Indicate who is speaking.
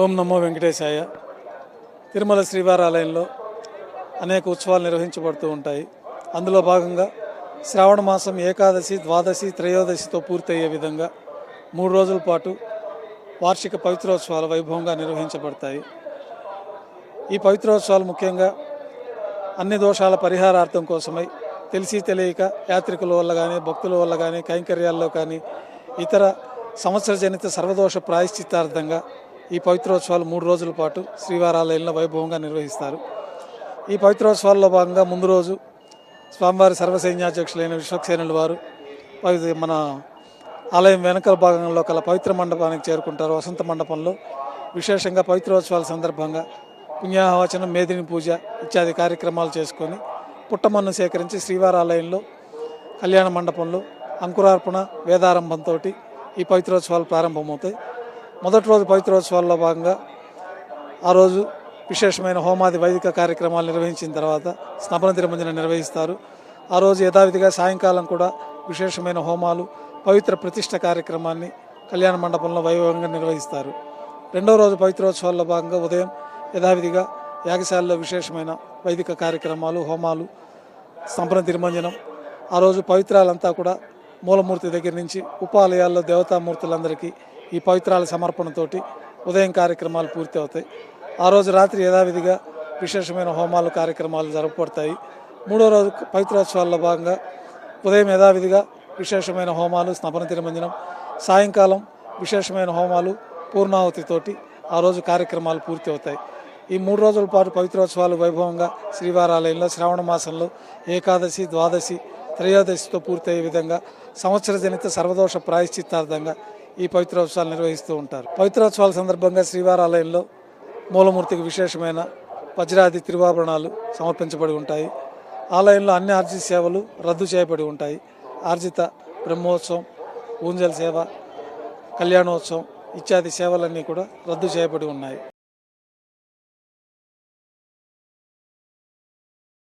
Speaker 1: ఓం నమో వెంకటేశాయ. తిరుమల శ్రీవారాలయంలో అనేక ఉత్సవాలు నిర్వహించబడుతూ ఉంటాయి. అందులో భాగంగా శ్రావణ మాసం ఏకాదశి, ద్వాదశి, త్రయోదశితో పూర్తయ్యే విధంగా 3 రోజుల పాటు వార్షిక పవిత్రోత్సవాలు వైభవంగా నిర్వహించబడతాయి. ఈ పవిత్రోత్సవాలు ముఖ్యంగా అన్ని దోషాల పరిహారార్థం కోసమై తెలిసి తెలియక యాత్రికుల వల్ల కానీ, భక్తుల వల్ల కానీ, కైంకర్యాల్లో కానీ, ఇతర సంవత్సరజనిత సర్వదోష ప్రాయశ్చిత్తార్థంగా ఈ పవిత్రోత్సవాలు 3 రోజుల పాటు శ్రీవారాలయంలో వైభవంగా నిర్వహిస్తారు. ఈ పవిత్రోత్సవాల్లో భాగంగా ముందు రోజు స్వామివారి సర్వసైన్యాధ్యక్షులైన విశ్వక్సేనుల వారు మన ఆలయం వెనకల భాగంలో కల పవిత్ర మండపానికి చేరుకుంటారు. వసంత మండపంలో విశేషంగా పవిత్రోత్సవాల సందర్భంగా పుణ్యాహవచనం, మేదిని పూజ ఇత్యాది కార్యక్రమాలు చేసుకొని పుట్టమన్ను సేకరించి శ్రీవారాలయంలో కళ్యాణ మండపంలో అంకురార్పణ, వేదారంభంతో ఈ పవిత్రోత్సవాలు ప్రారంభమవుతాయి. మొదటి రోజు పవిత్రోత్సవాల్లో భాగంగా ఆ రోజు విశేషమైన హోమాది వైదిక కార్యక్రమాలు నిర్వహించిన తర్వాత స్నపన తిరుమంజనం నిర్వహిస్తారు. ఆ రోజు యథావిధిగా సాయంకాలం కూడా విశేషమైన హోమాలు, పవిత్ర ప్రతిష్ఠ కార్యక్రమాన్ని కళ్యాణ మండపంలో వైభవంగా నిర్వహిస్తారు. రెండవ రోజు పవిత్రోత్సవాల్లో భాగంగా ఉదయం యథావిధిగా యాగశాలలో విశేషమైన వైదిక కార్యక్రమాలు, హోమాలు, స్నపన తిరుమంజనం. ఆ రోజు పవిత్రాలంతా కూడా మూలమూర్తి దగ్గర నుంచి ఉపాలయాల్లో దేవతామూర్తులందరికీ ఈ పవిత్రాల సమర్పణతోటి ఉదయం కార్యక్రమాలు పూర్తి అవుతాయి. ఆ రోజు రాత్రి యథావిధిగా విశేషమైన హోమాలు, కార్యక్రమాలు జరపబడతాయి. మూడో రోజు పవిత్రోత్సవాల్లో భాగంగా ఉదయం యథావిధిగా విశేషమైన హోమాలు, స్నపన తిరుమంజనం, సాయంకాలం విశేషమైన హోమాలు, పూర్ణాహుతితోటి ఆ రోజు కార్యక్రమాలు పూర్తి అవుతాయి. ఈ 3 రోజుల పాటు పవిత్రోత్సవాలు వైభవంగా శ్రీవారాలయంలో శ్రావణ మాసంలో ఏకాదశి, ద్వాదశి, త్రయోదశితో పూర్తయ్యే విధంగా సంవత్సరజనిత సర్వదోష ప్రాయశ్చిత్తార్థంగా ఈ పవిత్రోత్సవాలు నిర్వహిస్తూ ఉంటారు. పవిత్రోత్సవాల సందర్భంగా శ్రీవారాలయంలో మూలమూర్తికి విశేషమైన వజ్రాది తిరువాభరణాలు సమర్పించబడి ఉంటాయి. ఆలయంలో అన్ని ఆర్జిత సేవలు రద్దు చేయబడి ఉంటాయి. ఆర్జిత బ్రహ్మోత్సవం, ఊంజల్ సేవ, కళ్యాణోత్సవం ఇత్యాది సేవలన్నీ కూడా రద్దు చేయబడి ఉన్నాయి.